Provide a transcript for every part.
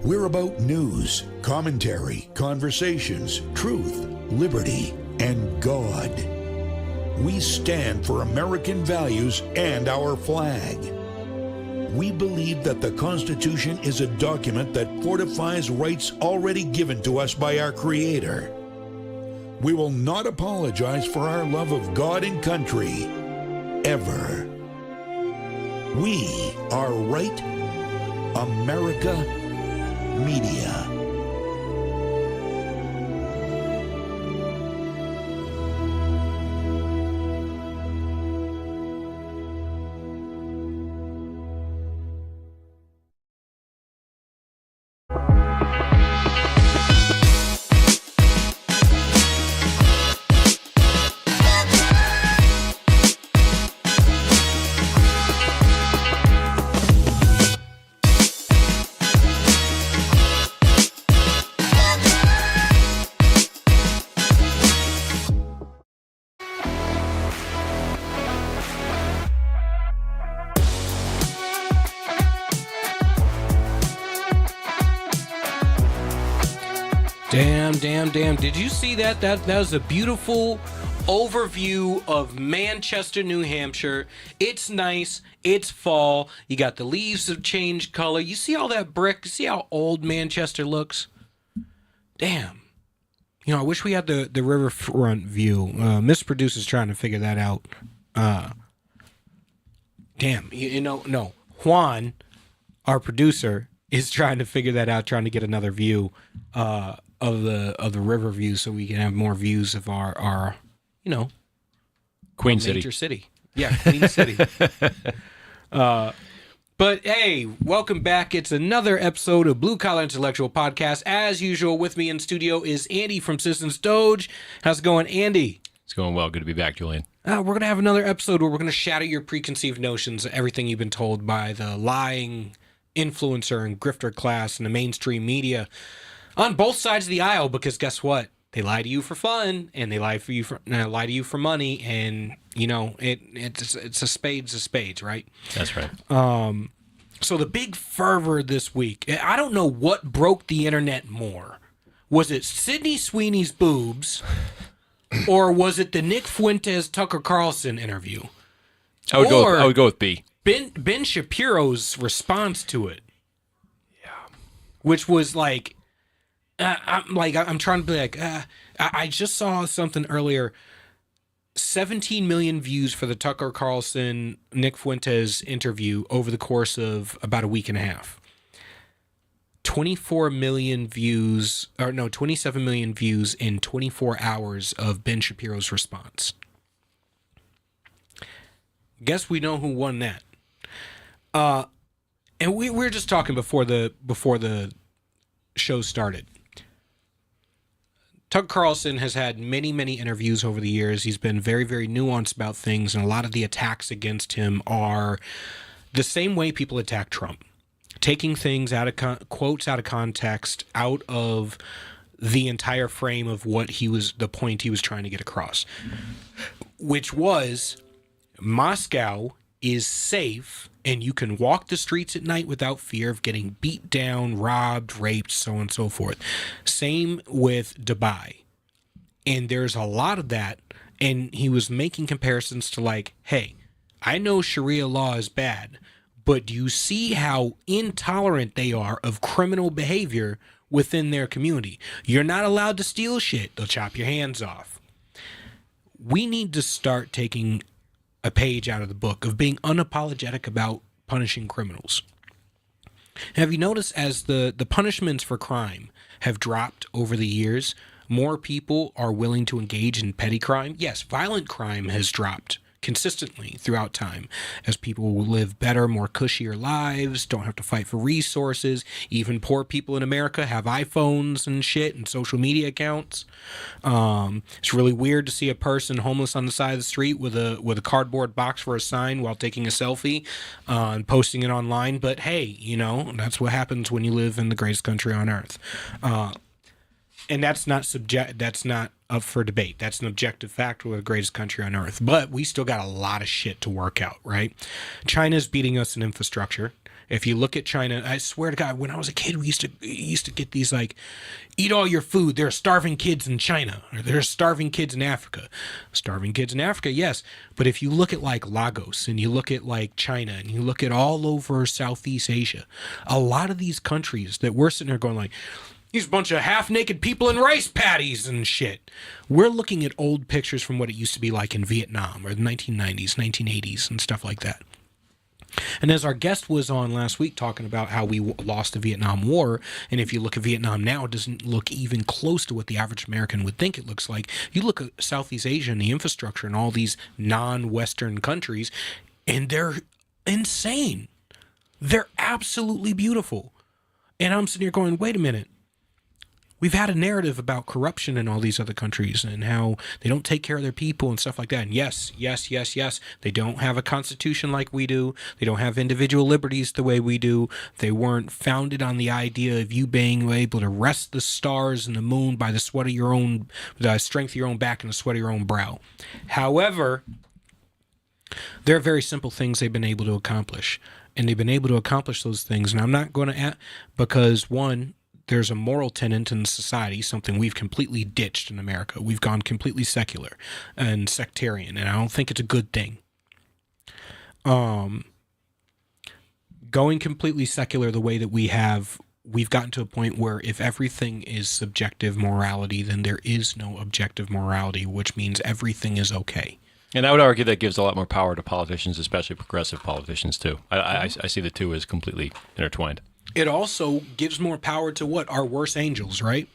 We're about news, commentary, conversations, truth, liberty, and God. We stand for American values and our flag. We believe that the Constitution is a document that fortifies rights already given to us by our Creator. We will not apologize for our love of God and country, ever. We are Right America Media. Damn. Did you see that? That was a beautiful overview of Manchester, New Hampshire. It's nice. It's fall. You got the leaves have changed color. You see all that brick? See how old Manchester looks? Damn. You know, I wish we had the riverfront view. Miss Producer's trying to figure that out. Damn. No. Juan, our producer, is trying to figure that out, trying to get another view of the river view so we can have more views of our Queen major city. Yeah, Queen City. But hey, welcome back. It's another episode of Blue Collar Intellectual Podcast. As usual, with me in studio is Andy from Citizens Doge. How's it going, Andy? It's going well. Good to be back, Julian. We're going to have another episode where we're going to shatter your preconceived notions, everything you've been told by the lying influencer and grifter class and the mainstream media on both sides of the aisle, because guess what? They lie to you for fun, and they lie to you for money, and it's a spades, right? That's right. So the big fervor this week, I don't know what broke the internet more. Was it Sydney Sweeney's boobs, or was it the Nick Fuentes Tucker Carlson interview? I would go with B. Ben Shapiro's response to it, which was like, I'm trying to be like, I just saw something earlier. 17 million views for the Tucker Carlson Nick Fuentes interview over the course of about a week and a half. 27 million views in 24 hours of Ben Shapiro's response. Guess we know who won that. And we were just talking before the show started. Tucker Carlson has had many, many interviews over the years. He's been very, very nuanced about things, and a lot of the attacks against him are the same way people attack Trump, taking things out of quotes out of context, out of the entire frame of the point he was trying to get across, which was Moscow is safe and you can walk the streets at night without fear of getting beat down, robbed, raped, so on and so forth. Same with Dubai. And there's a lot of that. And he was making comparisons to like, hey, I know Sharia law is bad, but do you see how intolerant they are of criminal behavior within their community? You're not allowed to steal shit. They'll chop your hands off. We need to start taking a page out of the book of being unapologetic about punishing criminals. Have you noticed as the punishments for crime have dropped over the years, more people are willing to engage in petty crime? Yes, violent crime has dropped consistently throughout time as people will live better, more cushier lives, don't have to fight for resources. Even poor people in America have iPhones and shit and social media accounts. It's really weird to see a person homeless on the side of the street with a cardboard box for a sign while taking a selfie and posting it online. But hey, that's what happens when you live in the greatest country on earth. And that's not up for debate. That's an objective fact. We're the greatest country on earth. But we still got a lot of shit to work out, right? China's beating us in infrastructure. If you look at China, I swear to God, when I was a kid, we used to get these like, eat all your food. There are starving kids in China, or there are starving kids in Africa. Starving kids in Africa, yes. But if you look at like Lagos, and you look at like China, and you look at all over Southeast Asia, a lot of these countries that we're sitting there going like, these bunch of half-naked people in rice paddies and shit. We're looking at old pictures from what it used to be like in Vietnam, or the 1990s, 1980s, and stuff like that. And as our guest was on last week talking about how we lost the Vietnam War, and if you look at Vietnam now, it doesn't look even close to what the average American would think it looks like. You look at Southeast Asia and the infrastructure in all these non-Western countries, and they're insane. They're absolutely beautiful. And I'm sitting here going, wait a minute. We've had a narrative about corruption in all these other countries and how they don't take care of their people and stuff like that. And yes, they don't have a constitution like we do. They don't have individual liberties the way we do. They weren't founded on the idea of you being able to wrest the stars and the moon by the sweat of your own, the strength of your own back and the sweat of your own brow. However, there are very simple things they've been able to accomplish. And they've been able to accomplish those things. And I'm not going to, because one, there's a moral tenet in society, something we've completely ditched in America. We've gone completely secular and sectarian, and I don't think it's a good thing. Going completely secular the way that we've gotten to a point where if everything is subjective morality, then there is no objective morality, which means everything is okay. And I would argue that gives a lot more power to politicians, especially progressive politicians, too. I see the two as completely intertwined. It also gives more power to what? Our worst angels, right?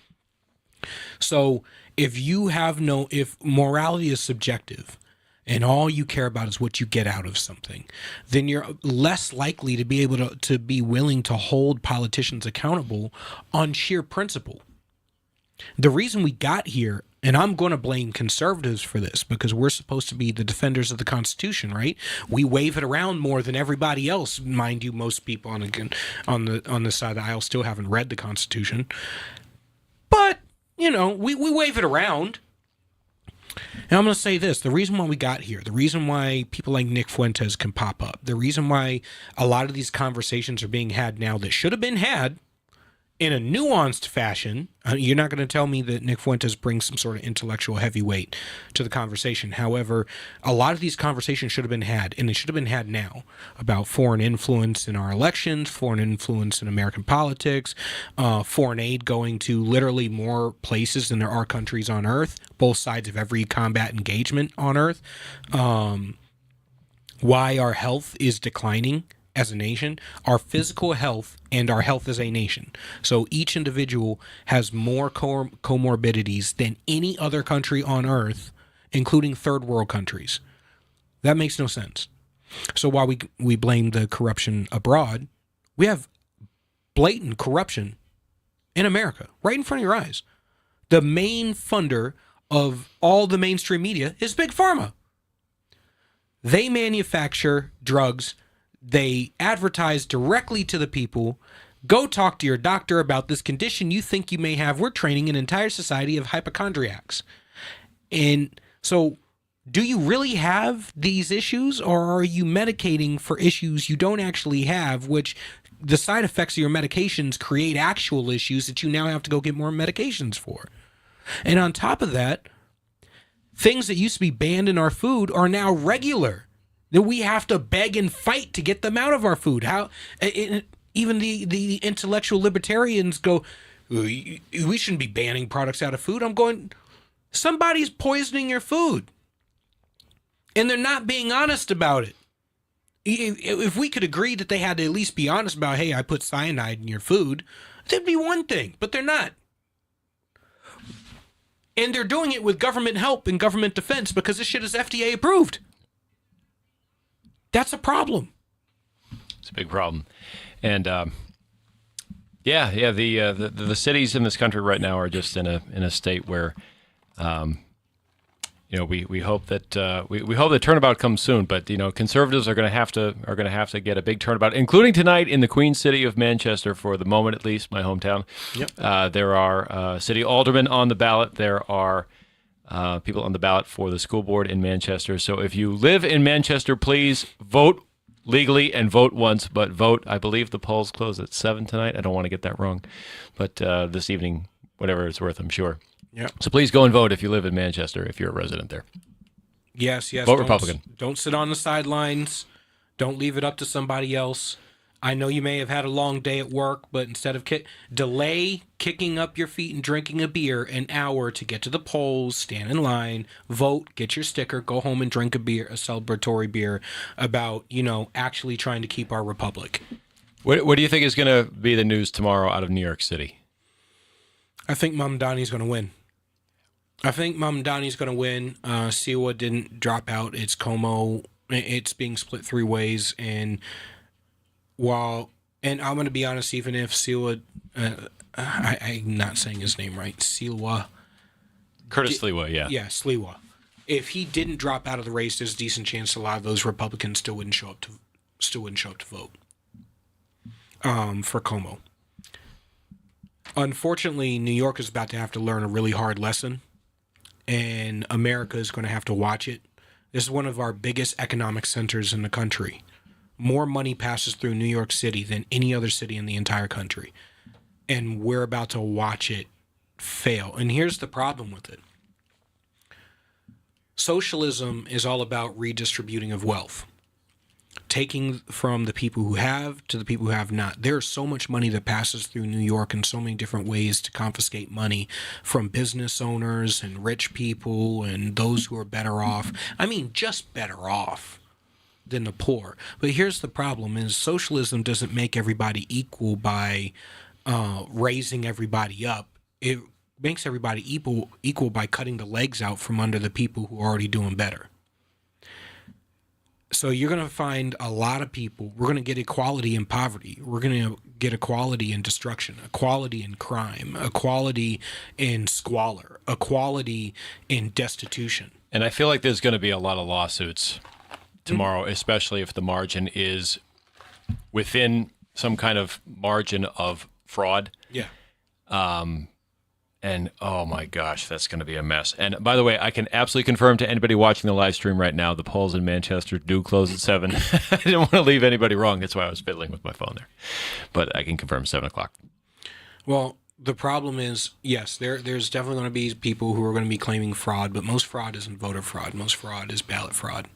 So if morality is subjective and all you care about is what you get out of something, then you're less likely to be able to be willing to hold politicians accountable on sheer principle. The reason we got here, and I'm going to blame conservatives for this because we're supposed to be the defenders of the Constitution, right? We wave it around more than everybody else. Mind you, most people on the side of the aisle still haven't read the Constitution. But, we wave it around. And I'm going to say this. The reason why we got here, the reason why people like Nick Fuentes can pop up, the reason why a lot of these conversations are being had now that should have been had in a nuanced fashion. You're not going to tell me that Nick Fuentes brings some sort of intellectual heavyweight to the conversation. However, a lot of these conversations should have been had, and they should have been had now, about foreign influence in our elections, foreign influence in American politics, foreign aid going to literally more places than there are countries on Earth, both sides of every combat engagement on Earth, why our health is declining as a nation, our physical health and our health as a nation. So each individual has more comorbidities than any other country on Earth, including third world countries. That makes no sense. So while we blame the corruption abroad, we have blatant corruption in America, right in front of your eyes. The main funder of all the mainstream media is Big Pharma. They manufacture drugs. They advertise directly to the people. Go talk to your doctor about this condition you think you may have. We're training an entire society of hypochondriacs. And so, do you really have these issues, or are you medicating for issues you don't actually have, which the side effects of your medications create actual issues that you now have to go get more medications for? And on top of that, things that used to be banned in our food are now regular. That we have to beg and fight to get them out of our food. Even the intellectual libertarians go, we shouldn't be banning products out of food. I'm going, somebody's poisoning your food. And they're not being honest about it. If we could agree that they had to at least be honest about, hey, I put cyanide in your food, that'd be one thing, but they're not. And they're doing it with government help and government defense because this shit is FDA approved. That's a problem. It's a big problem. And the cities in this country right now are just in a state where we hope that we hope the turnabout comes soon, but conservatives are going to have to get a big turnabout, including tonight in the Queen City of Manchester, for the moment at least, my hometown. Yep. There are city aldermen on the ballot. There are people on the ballot for the school board in Manchester. So if you live in Manchester, please vote legally and vote once, but vote. I believe the polls close at 7 tonight. I don't want to get that wrong, but this evening, whatever it's worth, I'm sure. Yeah. So please go and vote if you live in Manchester, if you're a resident there. Yes. Vote Republican. Don't sit on the sidelines. Don't leave it up to somebody else. I know you may have had a long day at work, but instead of delay kicking up your feet and drinking a beer an hour to get to the polls, stand in line, vote, get your sticker, go home and drink a celebratory beer about, actually trying to keep our republic. What do you think is going to be the news tomorrow out of New York City? I think Mamdani's going to win. Siwa didn't drop out. It's Como. It's being split 3 ways, and I'm going to be honest, even if Siwa, I'm not saying his name right, Curtis Sliwa, yeah. Yeah, Sliwa. If he didn't drop out of the race, there's a decent chance a lot of those Republicans still wouldn't show up to vote for Como. Unfortunately, New York is about to have to learn a really hard lesson, and America is going to have to watch it. This is one of our biggest economic centers in the country. More money passes through New York City than any other city in the entire country. And we're about to watch it fail. And here's the problem with it. Socialism is all about redistributing of wealth. Taking from the people who have to the people who have not. There's so much money that passes through New York in so many different ways to confiscate money from business owners and rich people and those who are better off. I mean, just better off than the poor. But here's the problem is socialism doesn't make everybody equal by raising everybody up. It makes everybody equal by cutting the legs out from under the people who are already doing better. So you're going to find a lot of people. We're going to get equality in poverty. We're going to get equality in destruction, equality in crime, equality in squalor, equality in destitution. And I feel like there's going to be a lot of lawsuits tomorrow, especially if the margin is within some kind of margin of fraud. Yeah. And oh my gosh, that's going to be a mess. And by the way, I can absolutely confirm to anybody watching the live stream right now, the polls in Manchester do close at 7. I didn't want to leave anybody wrong. That's why I was fiddling with my phone there. But I can confirm 7 o'clock. Well, the problem is, yes, there's definitely going to be people who are going to be claiming fraud, but most fraud isn't voter fraud. Most fraud is ballot fraud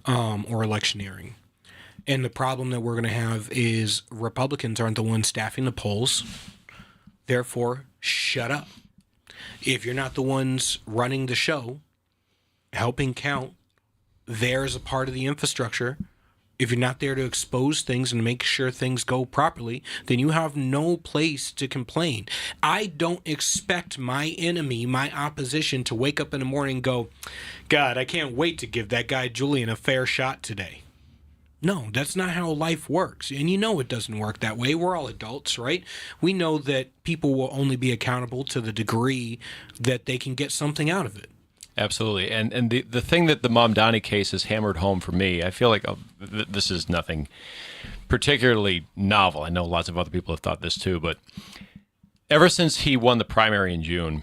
or electioneering. And the problem that we're going to have is Republicans aren't the ones staffing the polls. Therefore, shut up. If you're not the ones running the show, helping count, there's a part of the infrastructure. If you're not there to expose things and make sure things go properly, then you have no place to complain. I don't expect my enemy, my opposition, to wake up in the morning and go, God, I can't wait to give that guy Julian a fair shot today. No, that's not how life works. And you know it doesn't work that way. We're all adults, right? We know that people will only be accountable to the degree that they can get something out of it. Absolutely. And the thing that the Mamdani case has hammered home for me, I feel like this is nothing particularly novel. I know lots of other people have thought this too, but ever since he won the primary in June,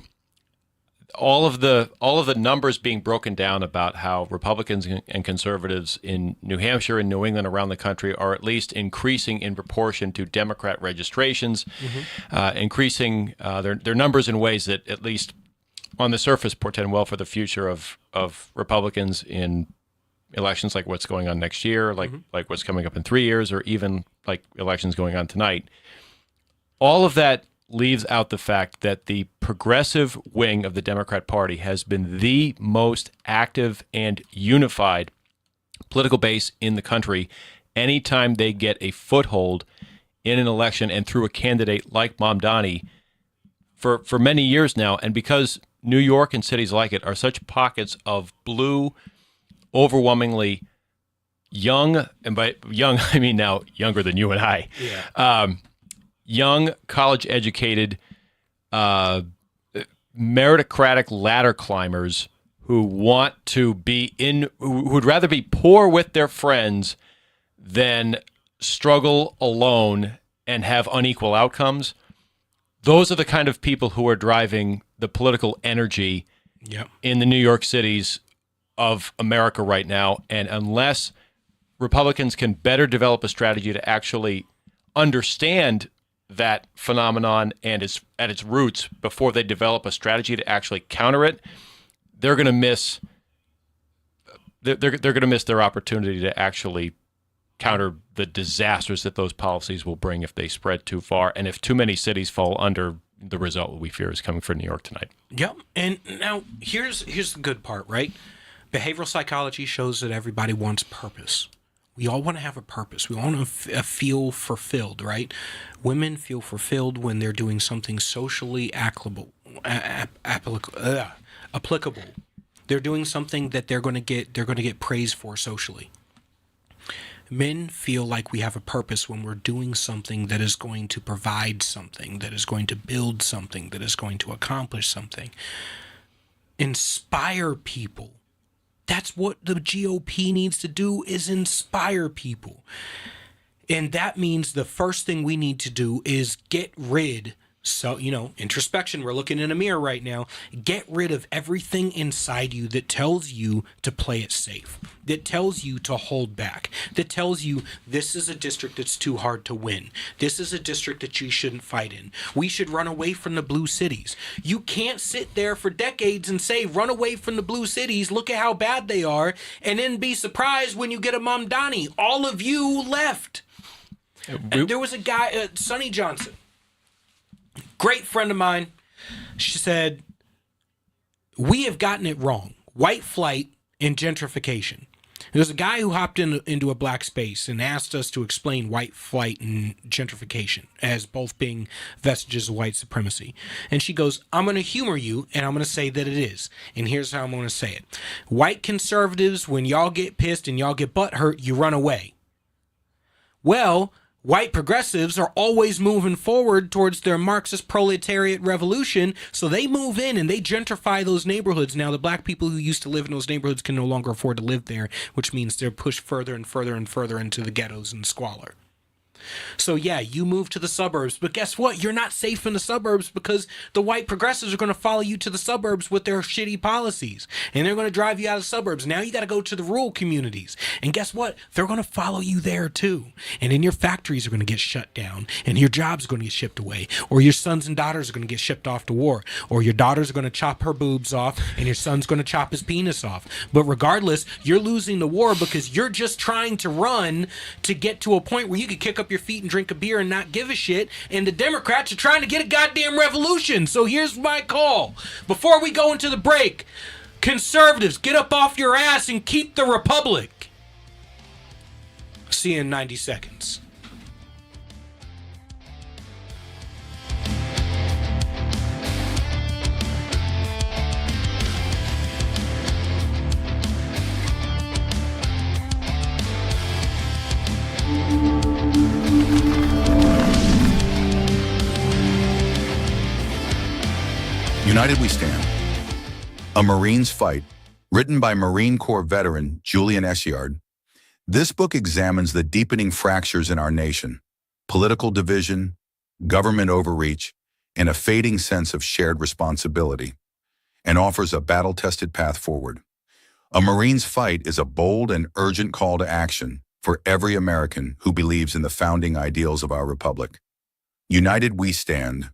all of the numbers being broken down about how Republicans and conservatives in New Hampshire and New England around the country are at least increasing in proportion to Democrat registrations, increasing their numbers in ways that at least on the surface portend well for the future of Republicans in elections like what's going on next year, like what's coming up in 3 years, or even like elections going on tonight. All of that leaves out the fact that the progressive wing of the Democrat Party has been the most active and unified political base in the country anytime they get a foothold in an election and through a candidate like Mamdani for many years now. And because New York and cities like it are such pockets of blue, overwhelmingly young, and by young, I mean now younger than you and I, young, college-educated, meritocratic ladder climbers who want to be who would rather be poor with their friends than struggle alone and have unequal outcomes. Those are the kind of people who are driving the political energy in the New York cities of America right now. And unless Republicans can better develop a strategy to actually understand that phenomenon and at its roots before they develop a strategy to actually counter it, they're going to miss. They're going to miss their opportunity to actually counter the disasters that those policies will bring if they spread too far, and if too many cities fall under the result we fear is coming for New York tonight. Yep. And now here's the good part, right? Behavioral psychology shows that everybody wants purpose. We all want to have a purpose. We want to feel fulfilled, right? Women feel fulfilled when they're doing something socially applicable. They're doing something that they're going to get praise for socially. Men feel like we have a purpose when we're doing something that is going to provide something, that is going to build something, that is going to accomplish something. Inspire people. That's what the GOP needs to do, is inspire people. And that means the first thing we need to do is get rid. So, introspection, we're looking in a mirror right now. Get rid of everything inside you that tells you to play it safe, that tells you to hold back, that tells you this is a district that's too hard to win. This is a district that you shouldn't fight in. We should run away from the blue cities. You can't sit there for decades and say, run away from the blue cities, look at how bad they are, and then be surprised when you get a Mamdani. All of you left. There was a guy, Sonny Johnson. Great friend of mine. She said, we have gotten it wrong. White flight and gentrification. There's a guy who hopped into a black space and asked us to explain white flight and gentrification as both being vestiges of white supremacy. And she goes, I'm going to humor you, and I'm going to say that it is. And here's how I'm going to say it. White conservatives, when y'all get pissed and y'all get butthurt, you run away. Well, white progressives are always moving forward towards their Marxist proletariat revolution, so they move in and they gentrify those neighborhoods. Now, the black people who used to live in those neighborhoods can no longer afford to live there, which means they're pushed further and further and further into the ghettos and squalor. So yeah, you move to the suburbs, but guess what? You're not safe in the suburbs because the white progressives are going to follow you to the suburbs with their shitty policies, and they're going to drive you out of the suburbs. Now you got to go to the rural communities, and guess what? They're going to follow you there too. And then your factories are going to get shut down, and your jobs are going to get shipped away, or your sons and daughters are going to get shipped off to war, or your daughter's are going to chop her boobs off, and your son's going to chop his penis off. But regardless, you're losing the war because you're just trying to run to get to a point where you could kick up your feet and drink a beer and not give a shit, and the Democrats are trying to get a goddamn revolution. So here's my call. Before we go into the break, conservatives, get up off your ass and keep the republic. See you in 90 seconds. United We Stand. A Marine's Fight, written by Marine Corps veteran Julian Eschyard. This book examines the deepening fractures in our nation, political division, government overreach, and a fading sense of shared responsibility, and offers a battle-tested path forward. A Marine's Fight is a bold and urgent call to action for every American who believes in the founding ideals of our republic. United We Stand.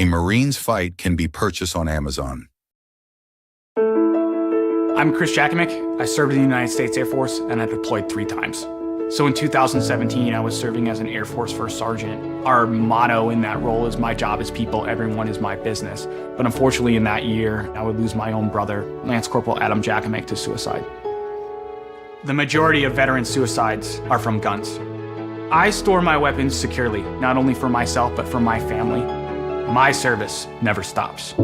A Marine's Fight can be purchased on Amazon. I'm Chris Jakomick. I served in the United States Air Force and I deployed 3 times. So in 2017, I was serving as an Air Force First Sergeant. Our motto in that role is my job is people, everyone is my business. But unfortunately in that year, I would lose my own brother, Lance Corporal Adam Jakomick, to suicide. The majority of veteran suicides are from guns. I store my weapons securely, not only for myself, but for my family. My service never stops.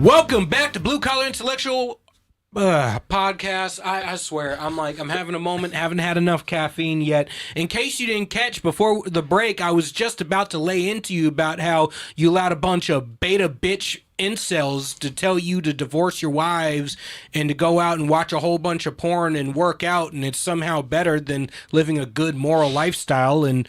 Welcome back to Blue Collar Intellectual Podcast. I swear, I'm having a moment, haven't had enough caffeine yet. In case you didn't catch before the break, I was just about to lay into you about how you allowed a bunch of beta bitch incels to tell you to divorce your wives and to go out and watch a whole bunch of porn and work out, and it's somehow better than living a good moral lifestyle. And,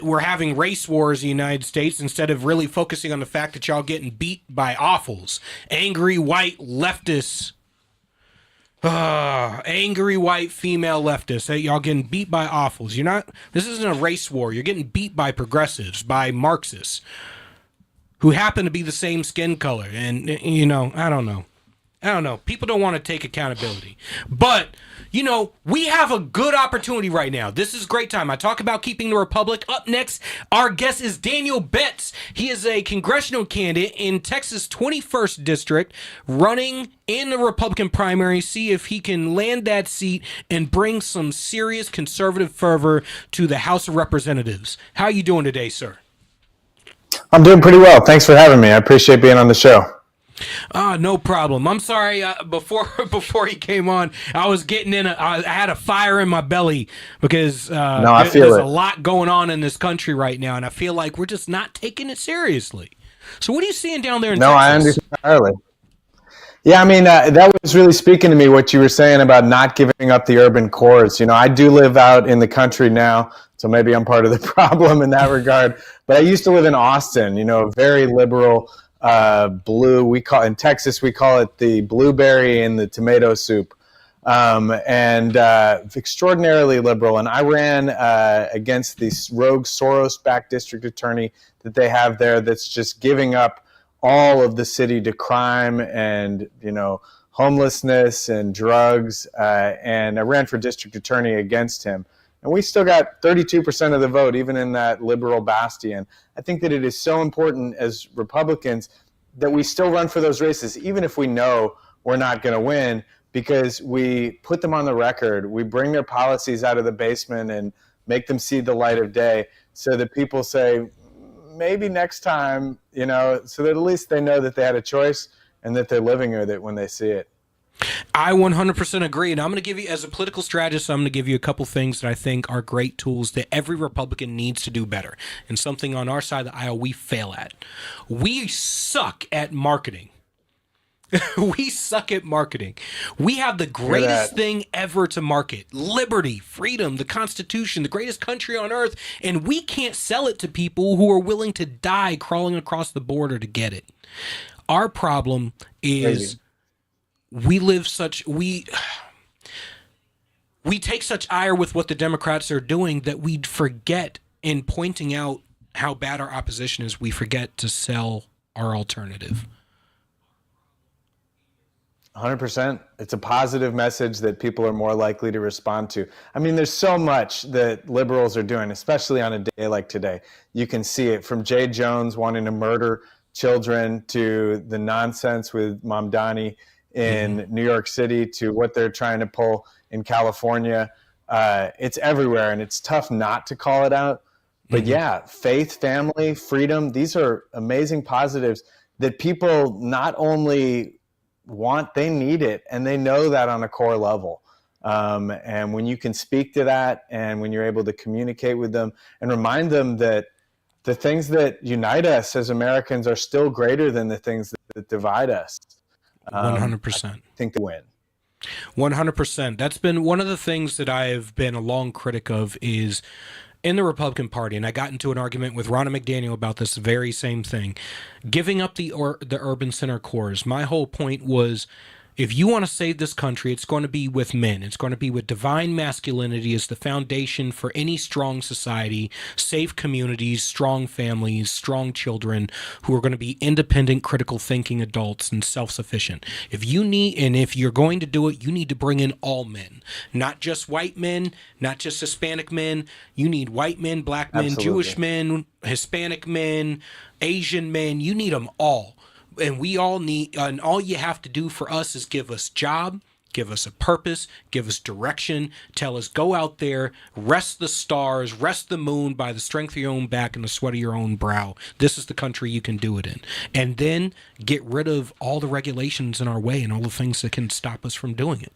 we're having race wars in the United States instead of really focusing on the fact that y'all getting beat by awfuls. Angry white leftists. Angry white female leftists. Hey, y'all getting beat by awfuls. This isn't a race war. You're getting beat by progressives, by Marxists, who happen to be the same skin color. And, I don't know. People don't want to take accountability. But, we have a good opportunity right now. This is a great time. I talk about keeping the republic. Up next, our guest is Daniel Betts. He is a congressional candidate in Texas' 21st district, running in the Republican primary, see if he can land that seat and bring some serious conservative fervor to the House of Representatives. How are you doing today, sir? I'm doing pretty well. Thanks for having me. I appreciate being on the show. No problem. I'm sorry. Before he came on, I was getting I had a fire in my belly because there's a lot going on in this country right now, and I feel like we're just not taking it seriously. So, what are you seeing down there in Texas? I understand entirely. Yeah, I mean, that was really speaking to me, what you were saying about not giving up the urban cores. I do live out in the country now, so maybe I'm part of the problem in that regard. But I used to live in Austin, a very liberal blue. In Texas, we call it the blueberry and the tomato soup, and extraordinarily liberal. And I ran against the rogue Soros-backed district attorney that they have there that's just giving up all of the city to crime and, homelessness and drugs. And I ran for district attorney against him. And we still got 32% of the vote, even in that liberal bastion. I think that it is so important as Republicans that we still run for those races, even if we know we're not going to win, because we put them on the record. We bring their policies out of the basement and make them see the light of day so that people say, maybe next time, so that at least they know that they had a choice and that they're living with it when they see it. I 100% agree, and I'm going to give you, as a political strategist, I'm going to give you a couple things that I think are great tools that every Republican needs to do better, and something on our side of the aisle we fail at. We suck at marketing. We suck at marketing. We have the greatest thing ever to market: liberty, freedom, the Constitution, the greatest country on earth, and we can't sell it to people who are willing to die crawling across the border to get it. Our problem is we take such ire with what the Democrats are doing that we forget, in pointing out how bad our opposition is, we forget to sell our alternative. 100%. It's a positive message that people are more likely to respond to. I mean, there's so much that liberals are doing, especially on a day like today. You can see it from Jay Jones wanting to murder children to the nonsense with Mamdani in New York City to what they're trying to pull in California. It's everywhere, and it's tough not to call it out. But yeah, faith, family, freedom, these are amazing positives that people not only want, they need it, and they know that on a core level. And when you can speak to that, and when you're able to communicate with them and remind them that the things that unite us as Americans are still greater than the things that divide us. 100%. I think they win. 100%. That's been one of the things that I've been a long critic of, is in the Republican Party, and I got into an argument with Ronna McDaniel about this very same thing, giving up the urban center cores. My whole point was, if you want to save this country, it's going to be with men. It's going to be with divine masculinity as the foundation for any strong society, safe communities, strong families, strong children who are going to be independent, critical thinking adults and self-sufficient. If you're going to do it, you need to bring in all men, not just white men, not just Hispanic men. You need white men, black men, Absolutely. Jewish men, Hispanic men, Asian men. You need them all. And we all need, and all you have to do for us is give us job, give us a purpose, give us direction, tell us go out there, rest the stars, rest the moon by the strength of your own back and the sweat of your own brow. This is the country you can do it in. And then get rid of all the regulations in our way and all the things that can stop us from doing it.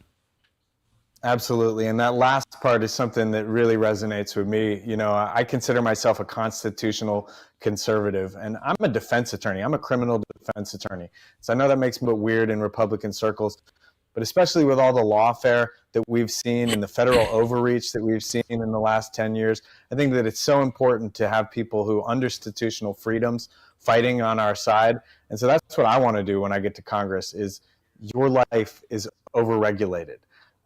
Absolutely. And that last part is something that really resonates with me. You know, I consider myself a constitutional conservative, and I'm a defense attorney. I'm a criminal defense attorney. So I know that makes me weird in Republican circles, but especially with all the lawfare that we've seen and the federal overreach that we've seen in the last 10 years, I think that it's so important to have people who under institutional freedoms fighting on our side. And so that's what I want to do when I get to Congress is your life is overregulated.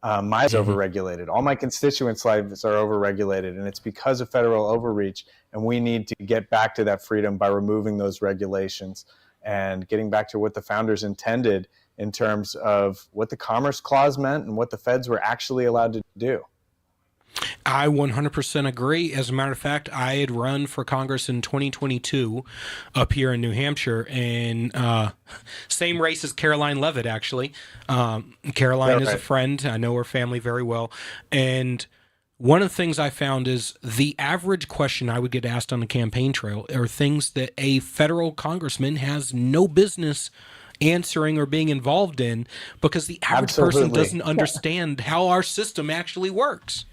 Mine's overregulated. All my constituents' lives are overregulated, and it's because of federal overreach. And we need to get back to that freedom by removing those regulations and getting back to what the founders intended in terms of what the Commerce Clause meant and what the feds were actually allowed to do. I 100% agree. As a matter of fact, I had run for Congress in 2022 up here in New Hampshire, and same race as Caroline Leavitt, actually. Caroline is a friend. I know her family very well. And one of the things I found is the average question I would get asked on the campaign trail are things that a federal congressman has no business answering or being involved in because the average person doesn't understand how our system actually works.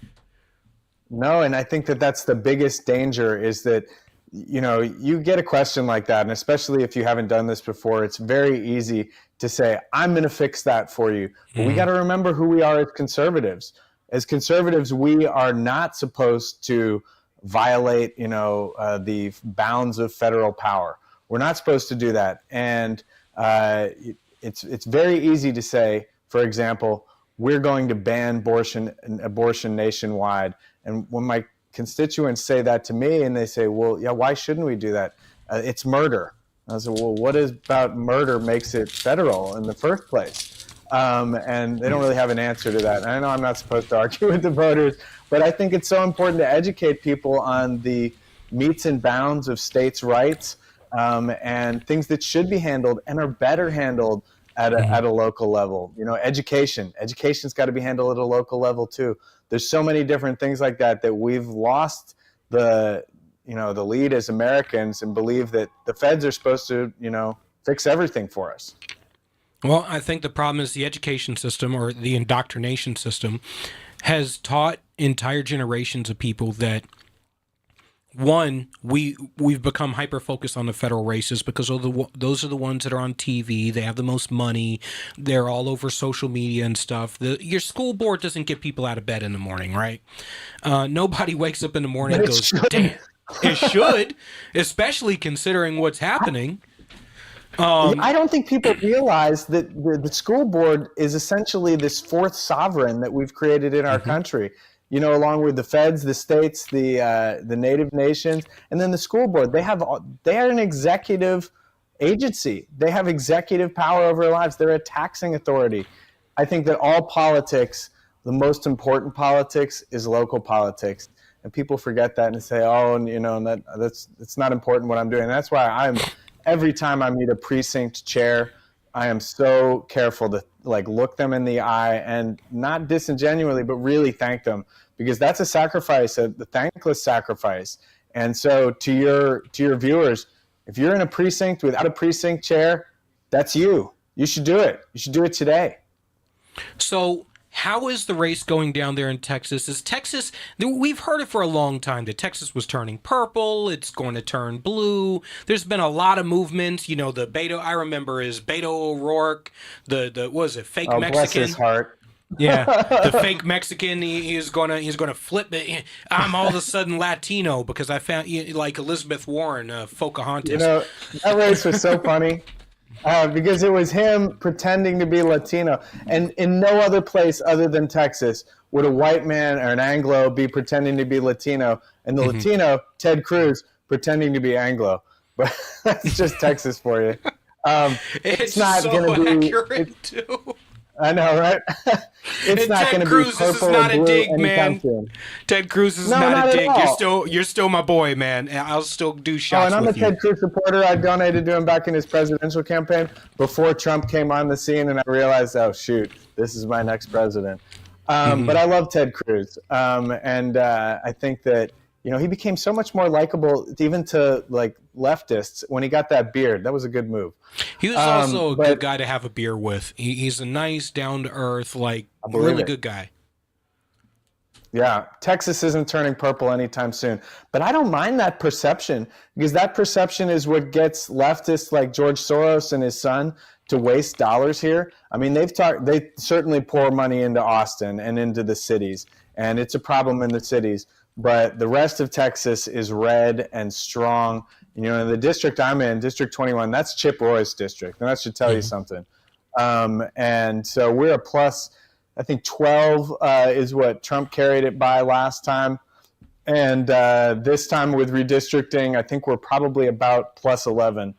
No, and I think that that's the biggest danger is that, you know, you get a question like that, and especially if you haven't done this before, it's very easy to say, I'm going to fix that for you. But we got to remember who we are as conservatives. As conservatives, we are not supposed to violate, you know, the bounds of federal power. We're not supposed to do that. And it's very easy to say, for example, we're going to ban abortion nationwide. And when my constituents say that to me and they say, well, yeah, why shouldn't we do that? It's murder. I said, well, what about murder makes it federal in the first place? And they don't really have an answer to that. And I know I'm not supposed to argue with the voters, but I think it's so important to educate people on the metes and bounds of states' rights and things that should be handled and are better handled at a local level. You know, education's got to be handled at a local level too. There's so many different things like that we've lost the lead as Americans and believe that the feds are supposed to, you know, fix everything for us. Well, I think the problem is the education system or the indoctrination system has taught entire generations of people that, one, we've become hyper-focused on the federal races because those are the ones that are on TV. They have the most money. They're all over social media and stuff. Your school board doesn't get people out of bed in the morning, right? Nobody wakes up in the morning and goes, damn, it should, especially considering what's happening. I don't think people realize that the school board is essentially this fourth sovereign that we've created in our country. You know, along with the feds, the states, the native nations, and then the school board. They are an executive agency. They have executive power over our lives. They're a taxing authority. I think that all politics, the most important politics, is local politics, and people forget that and say, "Oh, and, you know, it's not important what I'm doing." And that's why every time I meet a precinct chair, I am so careful to look them in the eye and not disingenuously, but really thank them, because that's a sacrifice, the thankless sacrifice. And so to your viewers, if you're in a precinct without a precinct chair, that's you. You should do it. You should do it today. So how is the race going down there in Texas? Is Texas, we've heard it for a long time that Texas was turning purple. It's going to turn blue. There's been a lot of movements. You know, the Beto, I remember is Beto O'Rourke, the what was it, fake Mexican? Bless his heart. Yeah, the fake Mexican. He's gonna flip it. I'm all of a sudden Latino because I found like Elizabeth Warren, Pocahontas. You know, that race was so funny. Because it was him pretending to be Latino. And in no other place other than Texas would a white man or an Anglo be pretending to be Latino, and the Latino, Ted Cruz, pretending to be Anglo. But that's just Texas for you. It's not so going to be accurate too. I know, right? It's And not Ted going to be Cruz, this is purple not or a blue dig, anytime man. soon. Ted Cruz is No, not not a at dig. all. You're still my boy, man. And I'll still do Oh, shots and I'm a with you. Ted Cruz supporter. I donated to him back in his presidential campaign before Trump came on the scene, and I realized, oh shoot, this is my next president. But I love Ted Cruz, and I think that he became so much more likable, even to like leftists when he got that beard. That was a good move. He was also a but- good guy to have a beer with. He's a nice, down to earth, like believe really it. good guy. Yeah, Texas isn't turning purple anytime soon. But I don't mind that perception, because that perception is what gets leftists like George Soros and his son to waste dollars here. I mean, they certainly pour money into Austin and into the cities, and it's a problem in the cities. But the rest of Texas is red and strong. The district I'm in, District 21, that's Chip Roy's district, and that should tell you something. And so we're a plus. I think 12 is what Trump carried it by last time. And this time with redistricting, I think we're probably about plus 11.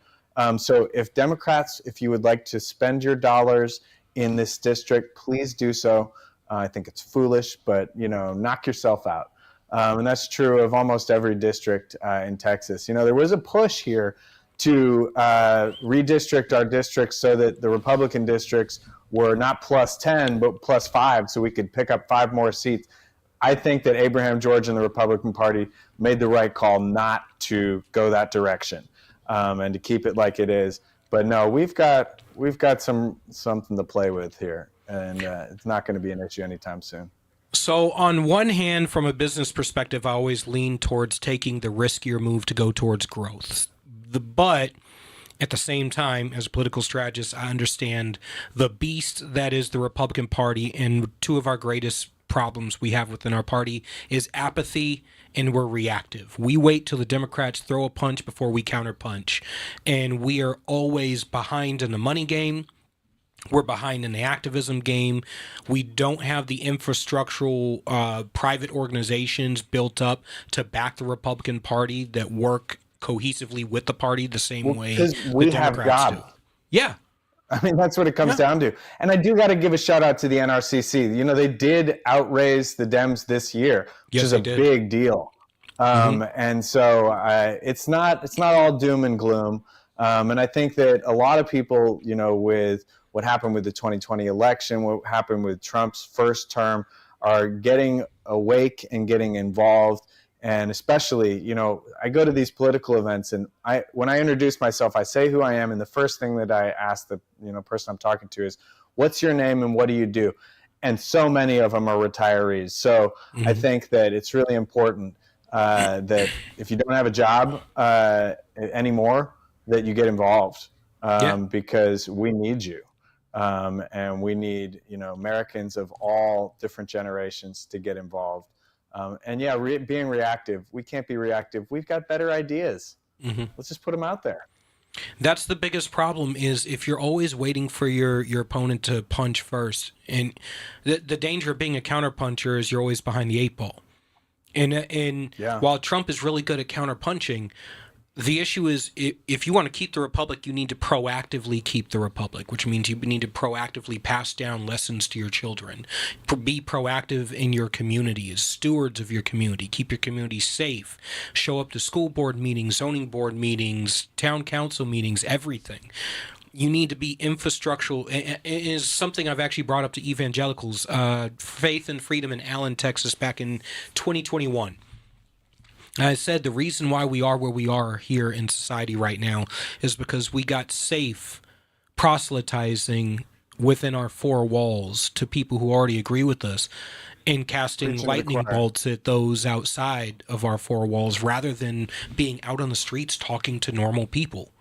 So if Democrats, if you would like to spend your dollars in this district, please do so. I think it's foolish, but, knock yourself out. And that's true of almost every district in Texas. There was a push here to redistrict our districts so that the Republican districts were not plus 10, but plus 5, so we could pick up 5 more seats. I think that Abraham George and the Republican Party made the right call not to go that direction, and to keep it like it is. But no, we've got something to play with here, and it's not going to be an issue anytime soon. So on one hand, from a business perspective, I always lean towards taking the riskier move to go towards growth. But at the same time, as a political strategist, I understand the beast that is the Republican Party, and two of our greatest problems we have within our party is apathy, and we're reactive. We wait till the Democrats throw a punch before we counterpunch, and we are always behind in the money game. We're behind in the activism game. We don't have the infrastructural private organizations built up to back the Republican Party that work cohesively with the party the same way because the we have Democrats do. God. Yeah. I mean, that's what it comes down to. And I do got to give a shout out to the NRCC. They did outraise the Dems this year, which is a big deal. And so it's not all doom and gloom. And I think that a lot of people, with what happened with the 2020 election, what happened with Trump's first term, are getting awake and getting involved. And especially, I go to these political events, and when I introduce myself, I say who I am, and the first thing that I ask the person I'm talking to is, "What's your name and what do you do?" And so many of them are retirees. So I think that it's really important that if you don't have a job anymore, that you get involved, because we need you, and we need Americans of all different generations to get involved. Being reactive. We can't be reactive. We've got better ideas. Let's just put them out there. That's the biggest problem, is if you're always waiting for your opponent to punch first. And the danger of being a counterpuncher is you're always behind the 8 ball. And while Trump is really good at counterpunching, the issue is, if you want to keep the republic, you need to proactively keep the republic, which means you need to proactively pass down lessons to your children. Be proactive in your community as stewards of your community. Keep your community safe. Show up to school board meetings, zoning board meetings, town council meetings, everything. You need to be infrastructural. It is something I've actually brought up to evangelicals, Faith and Freedom in Allen, Texas, back in 2021. I said the reason why we are where we are here in society right now is because we got safe proselytizing within our 4 walls to people who already agree with us, and casting lightning bolts at those outside of our 4 walls, rather than being out on the streets talking to normal people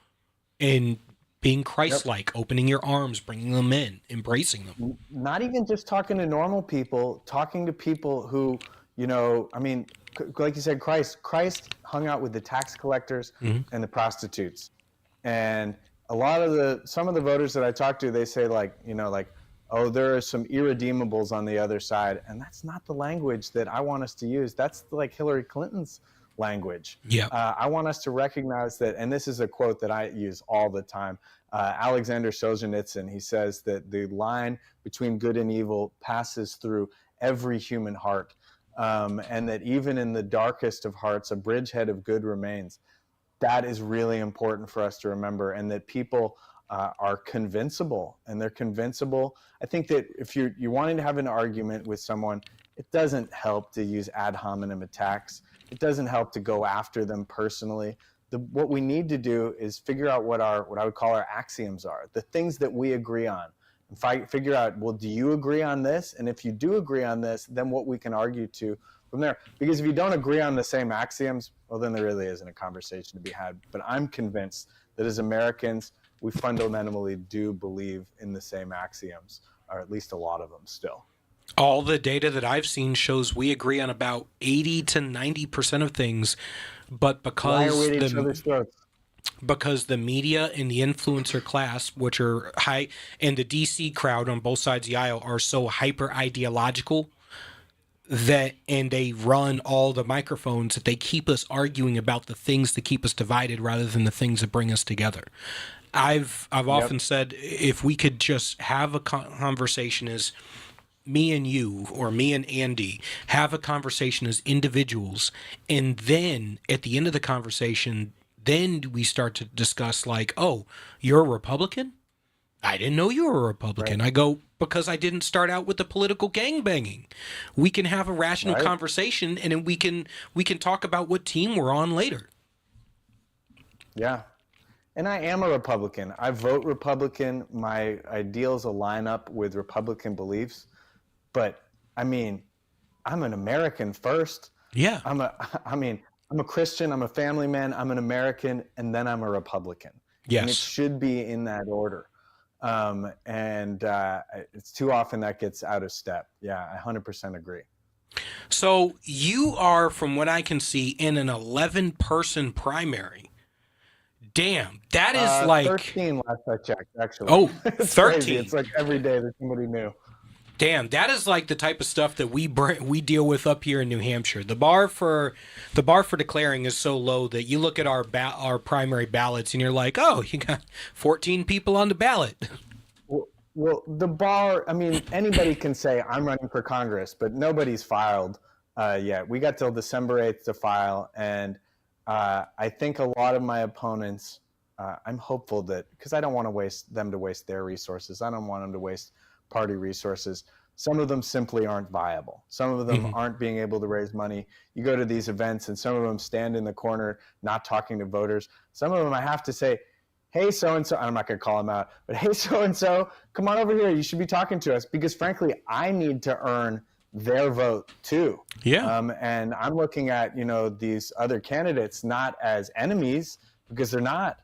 and being Christ-like, opening your arms, bringing them in, embracing them. Not even just talking to normal people, talking to people who, like you said, Christ hung out with the tax collectors and the prostitutes. And some of the voters that I talk to, they say oh, there are some irredeemables on the other side. And that's not the language that I want us to use. That's like Hillary Clinton's language. Yeah. I want us to recognize that, and this is a quote that I use all the time. Alexander Solzhenitsyn, he says that the line between good and evil passes through every human heart, and that even in the darkest of hearts, a bridgehead of good remains. That is really important for us to remember, and that people are convincible, and they're convincible. I think that if you're wanting to have an argument with someone, it doesn't help to use ad hominem attacks. It doesn't help to go after them personally. What we need to do is figure out what I would call our axioms are, the things that we agree on. And figure out, well, do you agree on this? And if you do agree on this, then what we can argue to from there. Because if you don't agree on the same axioms, well, then there really isn't a conversation to be had. But I'm convinced that as Americans, we fundamentally do believe in the same axioms, or at least a lot of them still. All the data that I've seen shows we agree on about 80 to 90% of things, but because Why are we at each other's throats? Because the media and the influencer class, which are high, and the DC crowd on both sides of the aisle are so hyper ideological that, and they run all the microphones, that they keep us arguing about the things that keep us divided rather than the things that bring us together. I've often said, if we could just have a conversation as me and you, or me and Andy, have a conversation as individuals, and then at the end of the conversation, then we start to discuss like, oh, you're a Republican? I didn't know you were a Republican. Right. I go, because I didn't start out with the political gangbanging. We can have a rational conversation, and then we can talk about what team we're on later. Yeah. And I am a Republican. I vote Republican. My ideals align up with Republican beliefs. But I mean, I'm an American first. Yeah. I'm a Christian. I'm a family man. I'm an American, and then I'm a Republican. Yes. And it should be in that order. It's too often that gets out of step. Yeah, I 100% agree. So you are, from what I can see, in an 11-person primary. Damn, that is like 13 last I checked, actually. Oh, it's 13. Crazy. It's like every day there's somebody new. Damn, that is like the type of stuff that we deal with up here in New Hampshire. The bar for declaring is so low that you look at our primary ballots and you're like, oh, you got 14 people on the ballot. Well, the bar, I mean, anybody can say I'm running for Congress, but nobody's filed yet. We got till December 8th to file, and I think a lot of my opponents, I'm hopeful that, because I don't want to waste their resources. I don't want them to waste party resources. Some of them simply aren't viable. Some of them aren't being able to raise money. You go to these events and some of them stand in the corner not talking to voters. Some of them I have to say, hey, so-and-so, I'm not going to call them out, but hey, so-and-so, come on over here. You should be talking to us, because frankly, I need to earn their vote too. Yeah. And I'm looking at, these other candidates not as enemies, because they're not.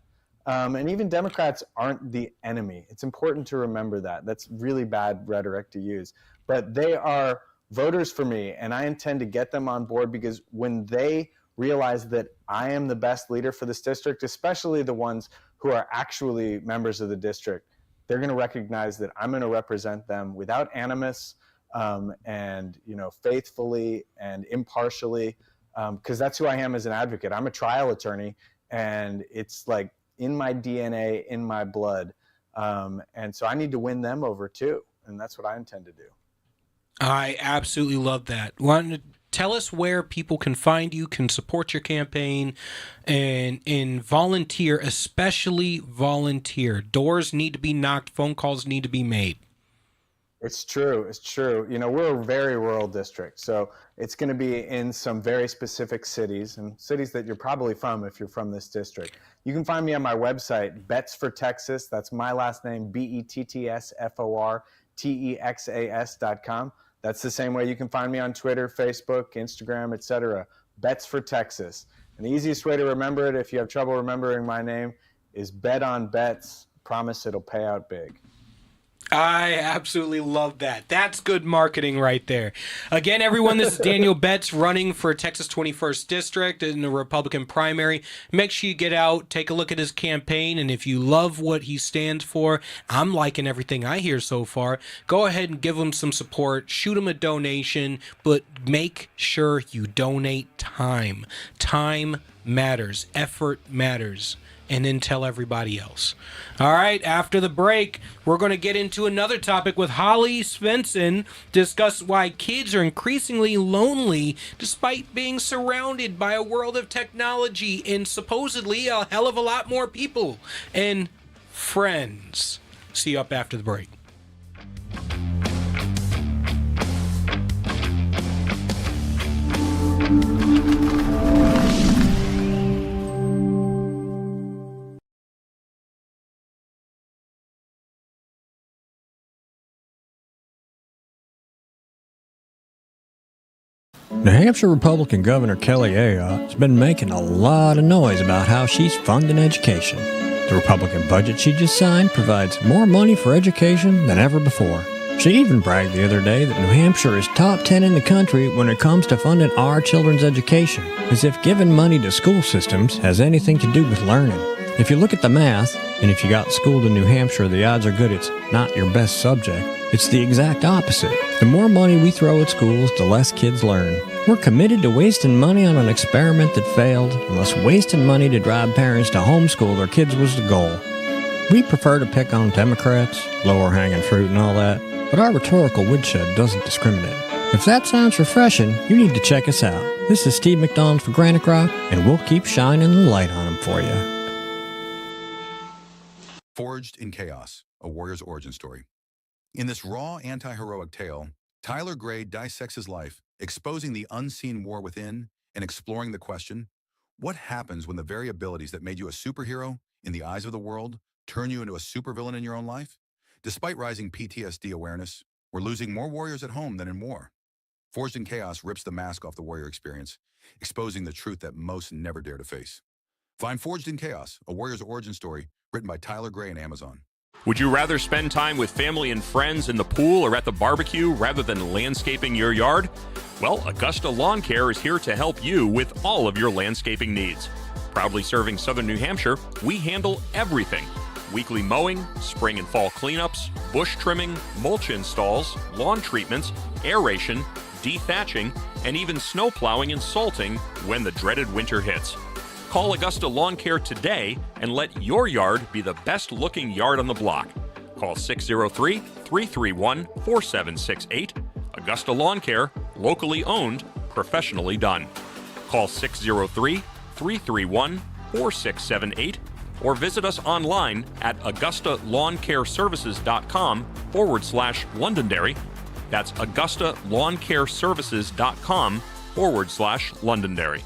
And even Democrats aren't the enemy. It's important to remember that. That's really bad rhetoric to use. But they are voters for me, and I intend to get them on board, because when they realize that I am the best leader for this district, especially the ones who are actually members of the district, they're going to recognize that I'm going to represent them without animus, and faithfully and impartially, because that's who I am as an advocate. I'm a trial attorney, and it's like in my DNA, in my blood. And so I need to win them over too. And that's what I intend to do. I absolutely love that. Tell us where people can find you, can support your campaign, and volunteer, especially volunteer. Doors need to be knocked. Phone calls need to be made. It's true. It's true. We're a very rural district, so it's going to be in some very specific cities, and cities that you're probably from if you're from this district. You can find me on my website, Bets for Texas. That's my last name, BETTSFORTEXAS.com. That's the same way you can find me on Twitter, Facebook, Instagram, etc. Bets for Texas. And the easiest way to remember it, if you have trouble remembering my name, is bet on bets. Promise it'll pay out big. I absolutely love that. That's good marketing right there. Again, everyone, this is Daniel Betts running for Texas 21st District in the Republican primary. Make sure you get out, take a look at his campaign, and if you love what he stands for, I'm liking everything I hear so far, go ahead and give him some support, shoot him a donation, but make sure you donate time. Time matters. Effort matters. And then tell everybody else. All right, after the break, we're going to get into another topic with Holly Svensson, discuss why kids are increasingly lonely despite being surrounded by a world of technology and supposedly a hell of a lot more people and friends. See you up after the break. New Hampshire Republican Governor Kelly Ayotte has been making a lot of noise about how she's funding education. The Republican budget she just signed provides more money for education than ever before. She even bragged the other day that New Hampshire is top 10 in the country when it comes to funding our children's education, as if giving money to school systems has anything to do with learning. If you look at the math, and if you got schooled in New Hampshire, the odds are good it's not your best subject. It's the exact opposite. The more money we throw at schools, the less kids learn. We're committed to wasting money on an experiment that failed, unless wasting money to drive parents to homeschool their kids was the goal. We prefer to pick on Democrats, lower hanging fruit and all that, but our rhetorical woodshed doesn't discriminate. If that sounds refreshing, you need to check us out. This is Steve McDonald for Granite Rock, and we'll keep shining the light on them for you. Forged in Chaos, a warrior's origin story. In this raw, anti-heroic tale, Tyler Gray dissects his life, exposing the unseen war within and exploring the question, what happens when the very abilities that made you a superhero in the eyes of the world turn you into a supervillain in your own life? Despite rising PTSD awareness, we're losing more warriors at home than in war. Forged in Chaos rips the mask off the warrior experience, exposing the truth that most never dare to face. Find Forged in Chaos, a warrior's origin story, written by Tyler Gray on Amazon. Would you rather spend time with family and friends in the pool or at the barbecue rather than landscaping your yard? Well, Augusta Lawn Care is here to help you with all of your landscaping needs. Proudly serving southern New Hampshire, we handle everything. Weekly mowing, spring and fall cleanups, bush trimming, mulch installs, lawn treatments, aeration, dethatching, and even snow plowing and salting when the dreaded winter hits. Call Augusta Lawn Care today and let your yard be the best looking yard on the block. Call 603-331-4768. Augusta Lawn Care, locally owned, professionally done. Call 603-331-4678 or visit us online at AugustaLawnCareServices.com/Londonderry. That's AugustaLawnCareServices.com/Londonderry.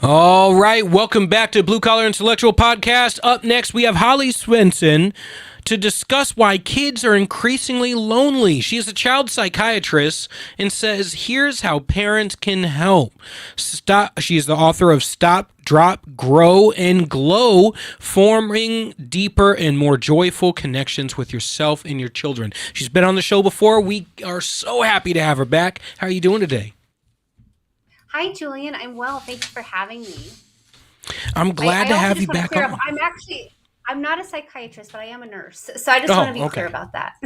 All right, welcome back to Blue Collar Intellectual Podcast. Up next, we have Holly Svensson to discuss why kids are increasingly lonely. She is a child psychiatrist and says, here's how parents can help. She is the author of Stop, Drop, Grow, and Glow, Forming Deeper and More Joyful Connections with Yourself and Your Children. She's been on the show before. We are so happy to have her back. How are you doing today? Hi, Julian. I'm well. Thanks for having me. I'm glad to have you back on. I'm not a psychiatrist, but I am a nurse. So I just want to be clear about that.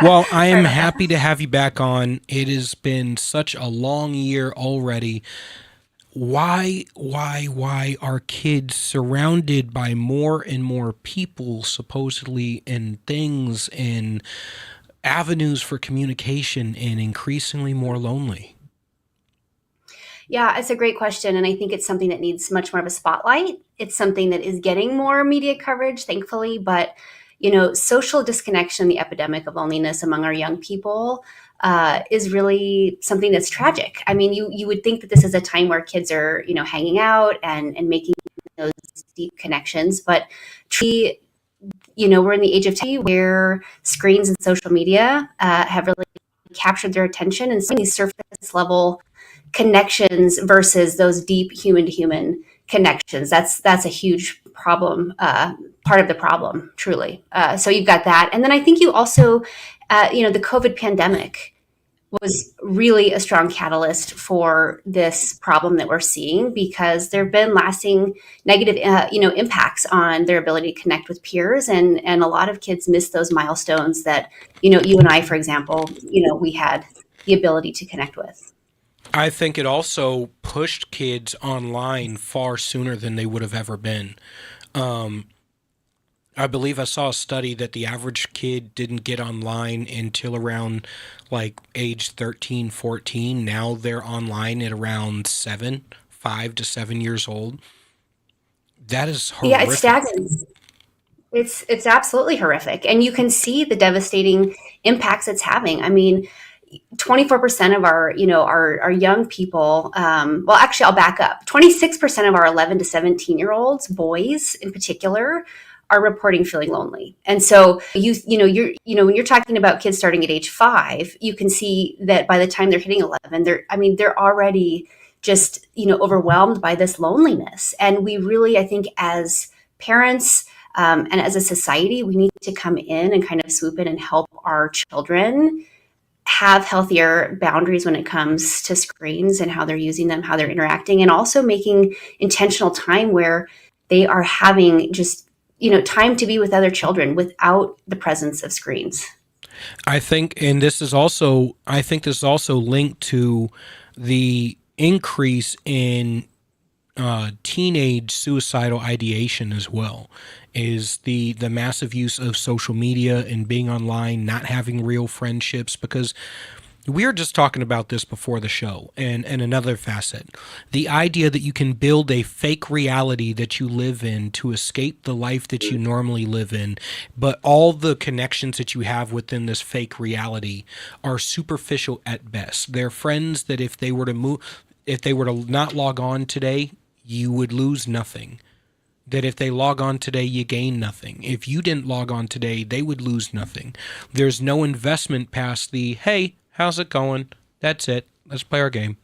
Well, I am happy to have you back on. It has been such a long year already. Why are kids surrounded by more and more people, supposedly, and things and avenues for communication, and increasingly more lonely? Yeah, it's a great question. And I think it's something that needs much more of a spotlight. It's something that is getting more media coverage, thankfully. But, social disconnection, the epidemic of loneliness among our young people is really something that's tragic. I mean, you would think that this is a time where kids are, hanging out and making those deep connections, but truly, we're in the age of technology where screens and social media have really captured their attention, and seeing these surface level connections versus those deep human to human connections. That's a huge problem, part of the problem, truly. So you've got that. And then I think you also, the COVID pandemic was really a strong catalyst for this problem that we're seeing, because there have been lasting negative, impacts on their ability to connect with peers. And a lot of kids miss those milestones that, you and I, for example, we had the ability to connect with. I think it also pushed kids online far sooner than they would have ever been. I believe I saw a study that the average kid didn't get online until around like age 13, 14. Now they're online at around 5 to 7 years old. That is horrific. Yeah, it's staggering. It's absolutely horrific. And you can see the devastating impacts it's having. I mean, 24% of our young people, well, actually, I'll back up. 26% of our 11 to 17-year-olds, boys in particular, are reporting feeling lonely. And so when you're talking about kids starting at age 5, you can see that by the time they're hitting 11, they're already just, overwhelmed by this loneliness. And we really, I think, as parents and as a society, we need to come in and kind of swoop in and help our children have healthier boundaries when it comes to screens and how they're using them, how they're interacting, and also making intentional time where they are having just, time to be with other children without the presence of screens. I think this is also linked to the increase in teenage suicidal ideation as well, is the massive use of social media and being online, not having real friendships, because we were just talking about this before the show, and another facet, the idea that you can build a fake reality that you live in to escape the life that you normally live in, but all the connections that you have within this fake reality are superficial at best. They're friends that if they were to not log on today, you would lose nothing. That if they log on today, you gain nothing. If you didn't log on today, they would lose nothing. There's no investment past the, hey, how's it going? That's it. Let's play our game.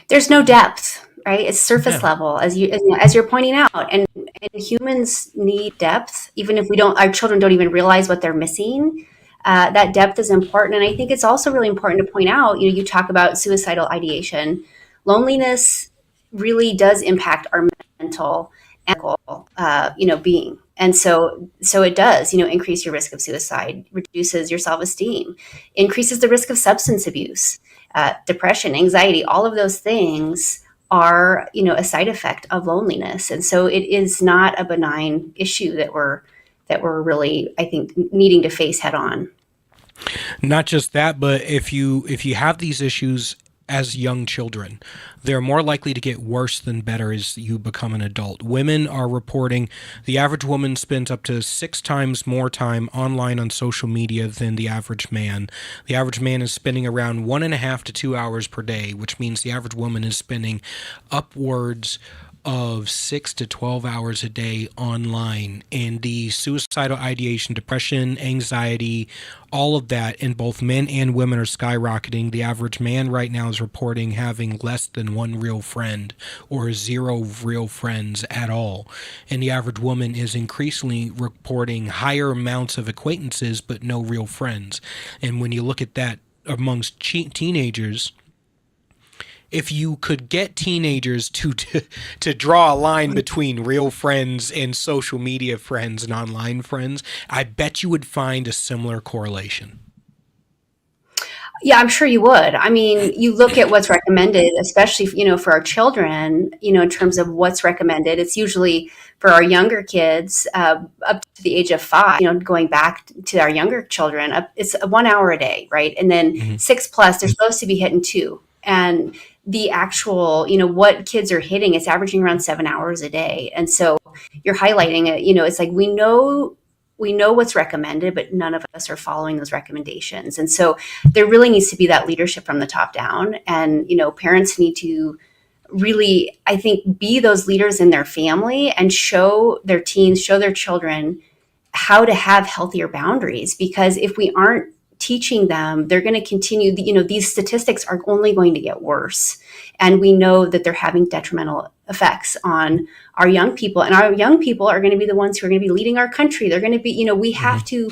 There's no depth, right? It's surface level, as you're pointing out. And humans need depth, even if our children don't even realize what they're missing. That depth is important. And I think it's also really important to point out, you talk about suicidal ideation. Loneliness really does impact our mental and being. And so it does, increase your risk of suicide, reduces your self-esteem, increases the risk of substance abuse, depression, anxiety. All of those things are, a side effect of loneliness. And so it is not a benign issue that we're really, I think, needing to face head on. Not just that, but if you have these issues as young children, they're more likely to get worse than better as you become an adult. Women are reporting the average woman spends up to 6 times more time online on social media than the average man. The average man is spending around 1.5 to 2 hours per day, which means the average woman is spending upwards of 6 to 12 hours a day online. And the suicidal ideation, depression, anxiety, all of that in both men and women are skyrocketing. The average man right now is reporting having less than 1 real friend or 0 real friends at all. And the average woman is increasingly reporting higher amounts of acquaintances but no real friends. And when you look at that amongst teenagers, if you could get teenagers to draw a line between real friends and social media friends and online friends, I bet you would find a similar correlation. Yeah, I'm sure you would. I mean, you look at what's recommended, especially, for our children, in terms of what's recommended. It's usually for our younger kids up to the age of 5, going back to our younger children, it's 1 hour a day, right? And then 6 plus, they're supposed to be hitting 2. And the actual, what kids are hitting, it's averaging around 7 hours a day. And so you're highlighting it, it's like we know we know what's recommended, but none of us are following those recommendations. And so there really needs to be that leadership from the top down. And, parents need to really, I think, be those leaders in their family and show their teens, show their children how to have healthier boundaries. Because if we aren't teaching them, they're going to continue, these statistics are only going to get worse. And we know that they're having detrimental effects on our young people. And our young people are going to be the ones who are going to be leading our country. They're going to be, we have to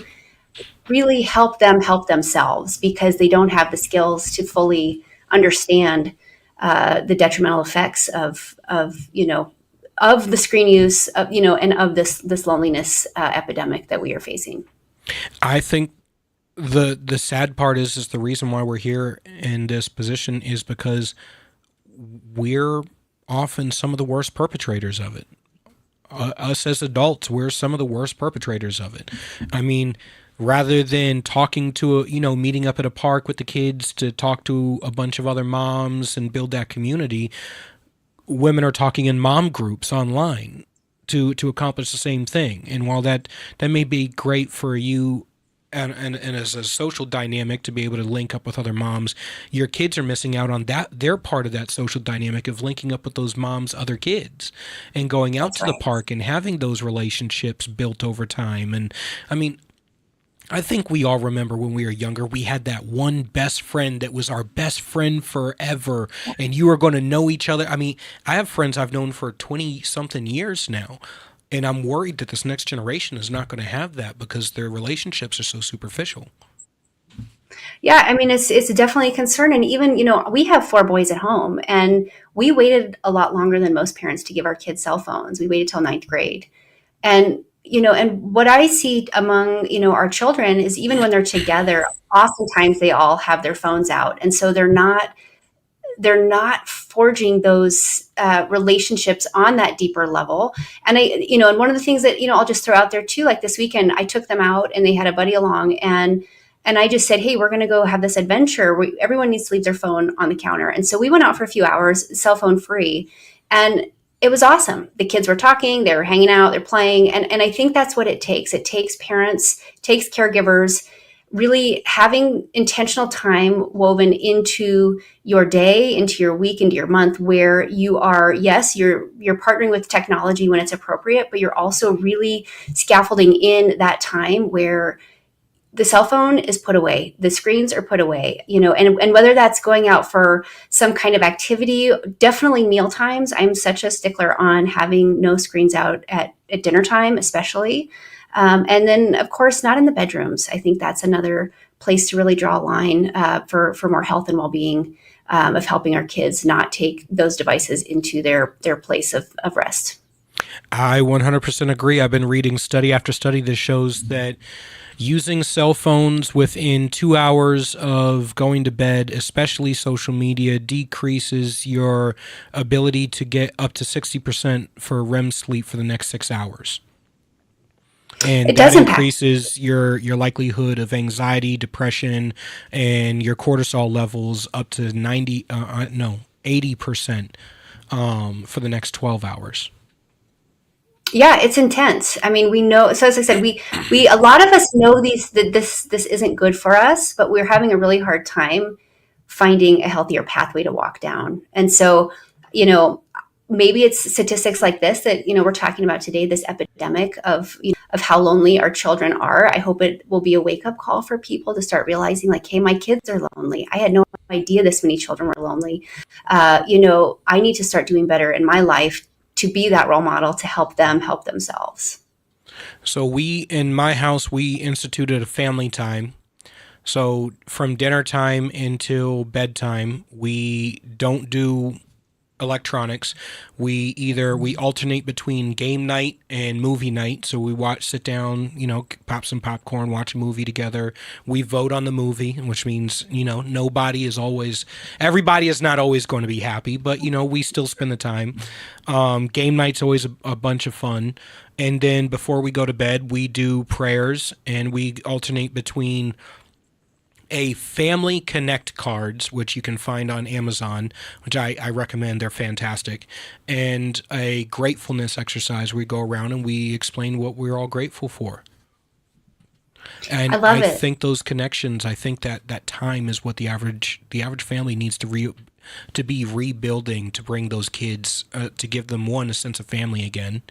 really help them help themselves, because they don't have the skills to fully understand the detrimental effects of the screen use, and of this loneliness epidemic that we are facing. I think the sad part is the reason why we're here in this position is because we're often some of the worst perpetrators of it. Us as adults, we're some of the worst perpetrators of it. I mean, rather than talking to meeting up at a park with the kids to talk to a bunch of other moms and build that community, women are talking in mom groups online to accomplish the same thing. And while that may be great for you and as a social dynamic to be able to link up with other moms, your kids are missing out on that. They're part of that social dynamic of linking up with those moms' other kids and going out to the park and having those relationships built over time. And I mean, I think we all remember when we were younger, we had that one best friend that was our best friend forever, and you were going to know each other. I mean, I have friends I've known for 20-something years now, and I'm worried that this next generation is not going to have that because their relationships are so superficial. Yeah, I mean, it's definitely a concern. And even, we have 4 boys at home, and we waited a lot longer than most parents to give our kids cell phones. We waited till 9th grade. And and what I see among, our children is even when they're together, oftentimes they all have their phones out. And so they're not forging those relationships on that deeper level. And and one of the things that, I'll just throw out there too, like this weekend, I took them out and they had a buddy along, and I just said, hey, we're going to go have this adventure where everyone needs to leave their phone on the counter. And so we went out for a few hours, cell phone free. And it was awesome. The kids were talking, they were hanging out, they're playing. And I think that's what it takes. It takes parents, takes caregivers, really having intentional time woven into your day, into your week, into your month, where you are, yes, you're partnering with technology when it's appropriate, but you're also really scaffolding in that time where the cell phone is put away, the screens are put away, and whether that's going out for some kind of activity, definitely meal times. I'm such a stickler on having no screens out at dinner time, especially. And then, of course, not in the bedrooms. I think that's another place to really draw a line for more health and well-being, of helping our kids not take those devices into their place of rest. I 100% agree. I've been reading study after study that shows that using cell phones within 2 hours of going to bed, especially social media, decreases your ability to get up to 60% for REM sleep for the next 6 hours. And it does that impact. increases your likelihood of anxiety, depression, and your cortisol levels up to 80% for the next 12 hours. Yeah, it's intense. I mean, we know, so as I said, we a lot of us know that this isn't good for us, but we're having a really hard time finding a healthier pathway to walk down. And so, maybe it's statistics like this that, we're talking about today, this epidemic of how lonely our children are. I hope it will be a wake-up call for people to start realizing, like, hey, my kids are lonely. I had no idea this many children were lonely. I need to start doing better in my life to be that role model to help them help themselves. So in my house, we instituted a family time. So from dinner time until bedtime, we don't do electronics. We alternate between game night and movie night. So we sit down, pop some popcorn, watch a movie together. We vote on the movie, which means, everybody is not always going to be happy, but, we still spend the time. Game night's always a bunch of fun. And then before we go to bed, we do prayers, and we alternate between a family connect cards, which you can find on Amazon, which I recommend. They're fantastic. And a gratefulness exercise where we go around and we explain what we're all grateful for. And I love I it. think those connections, I think that time is what the average family needs to be rebuilding, to bring those kids, to give them, one, a sense of family again,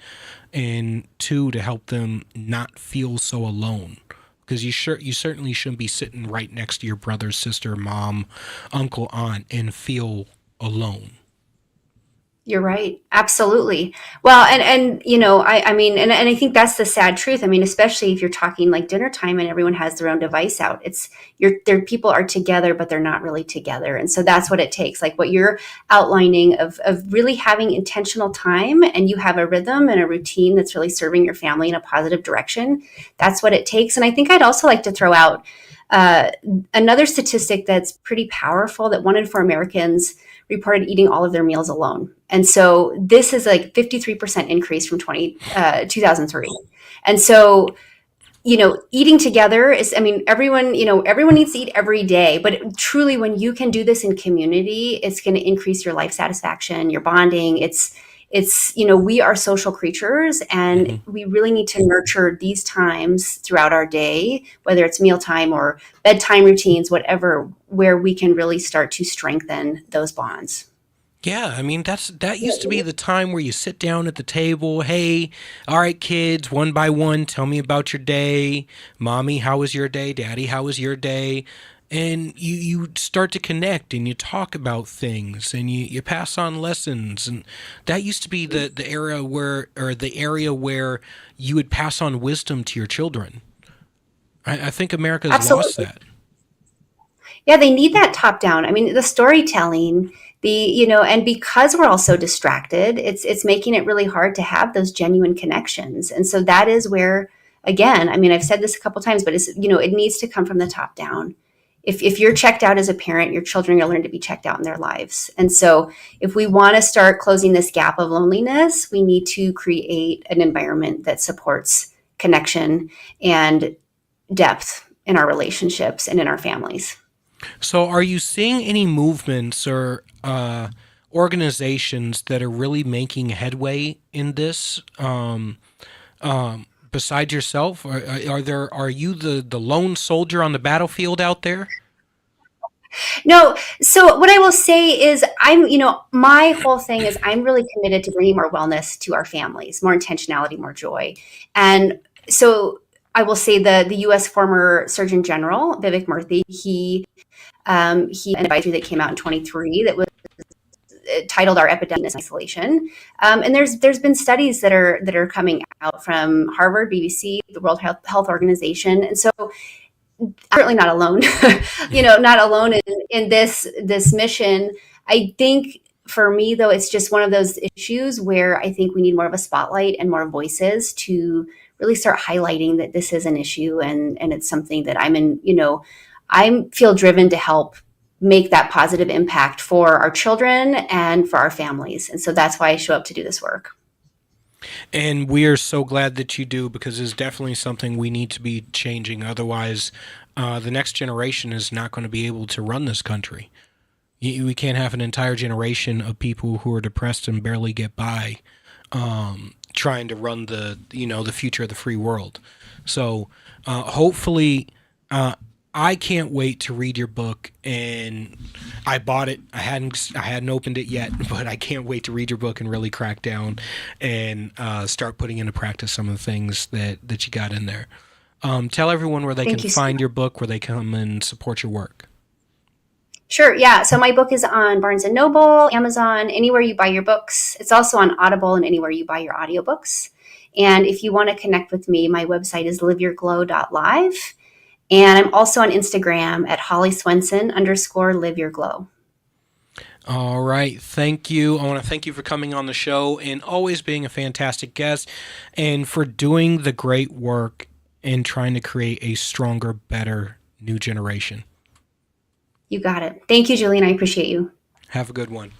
and two, to help them not feel so alone. Because you certainly shouldn't be sitting right next to your brother, sister, mom, uncle, aunt, and feel alone. You're right. Absolutely. Well, and I mean, and I think that's the sad truth. I mean, especially if you're talking like dinner time and everyone has their own device out, people are together, but they're not really together. And so that's what it takes. Like what you're outlining of really having intentional time, and you have a rhythm and a routine that's really serving your family in a positive direction. That's what it takes. And I think I'd also like to throw out another statistic that's pretty powerful, that 1 in 4 Americans reported eating all of their meals alone. And so this is like 53% increase from 2003. And so, eating together is, I mean, everyone needs to eat every day, but truly when you can do this in community, it's going to increase your life satisfaction, your bonding. It's, we are social creatures, and we really need to nurture these times throughout our day, whether it's mealtime or bedtime routines, whatever, where we can really start to strengthen those bonds. Yeah, I mean, that used to be the time where you sit down at the table. Hey, all right, kids, one by one, tell me about your day. Mommy, how was your day? Daddy, how was your day? And you start to connect, and you talk about things, and you pass on lessons. And that used to be the area where you would pass on wisdom to your children. I think America's lost that. Yeah, they need that top down. I mean, the storytelling, and because we're all so distracted, it's making it really hard to have those genuine connections. And so that is where, again, I mean, I've said this a couple times, but it needs to come from the top down. If you're checked out as a parent, your children are going to learn to be checked out in their lives. And so if we want to start closing this gap of loneliness, we need to create an environment that supports connection and depth in our relationships and in our families. So are you seeing any movements or organizations that are really making headway in this? Besides yourself, are you the lone soldier on the battlefield out there? No. So what I will say is my whole thing is I'm really committed to bringing more wellness to our families, more intentionality, more joy. And so I will say the U.S. former Surgeon General, Vivek Murthy, he an advisory that came out in 23 that was titled "Our Epidemic is Isolation," and there's been studies that are coming out from Harvard, BBC, the World Health Organization, and so I'm certainly not alone. Not alone in this mission. I think for me, though, it's just one of those issues where I think we need more of a spotlight and more voices to really start highlighting that this is an issue, and it's something that I feel driven to help make that positive impact for our children and for our families. And so that's why I show up to do this work. And we are so glad that you do, because it's definitely something we need to be changing. Otherwise, the next generation is not going to be able to run this country. We can't have an entire generation of people who are depressed and barely get by, trying to run the future of the free world. So hopefully, I can't wait to read your book, and I bought it. I hadn't opened it yet, but I can't wait to read your book and really crack down and start putting into practice some of the things that you got in there. Tell everyone where they can find your book, where they come and support your work. Sure. Yeah. So my book is on Barnes & Noble, Amazon, anywhere you buy your books. It's also on Audible and anywhere you buy your audiobooks. And if you want to connect with me, my website is liveyourglow.live. And I'm also on Instagram at HollySwenson_liveyourglow. All right. Thank you. I want to thank you for coming on the show and always being a fantastic guest, and for doing the great work in trying to create a stronger, better new generation. You got it. Thank you, Julian. I appreciate you. Have a good one.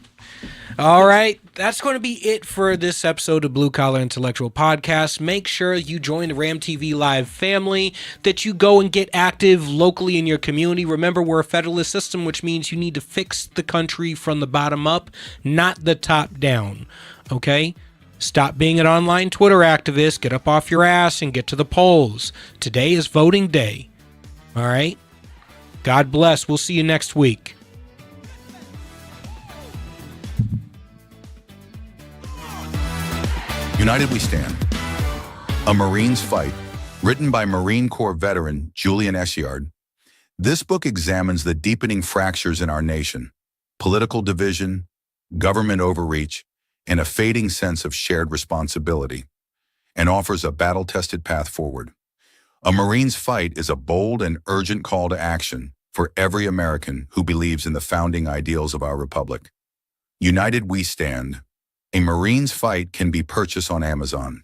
All right, that's going to be it for this episode of Blue Collar Intellectual Podcast. Make sure you join the Ram TV Live family, that you go and get active locally in your community. Remember, we're a federalist system, which means you need to fix the country from the bottom up, not the top down. Okay? Stop being an online Twitter activist. Get up off your ass and get to the polls. Today is voting day. All right? God bless. We'll see you next week. United We Stand. A Marine's Fight, written by Marine Corps veteran Julian Eschyard. This book examines the deepening fractures in our nation, political division, government overreach, and a fading sense of shared responsibility, and offers a battle-tested path forward. A Marine's Fight is a bold and urgent call to action for every American who believes in the founding ideals of our republic. United We Stand. A Marine's Fight can be purchased on Amazon.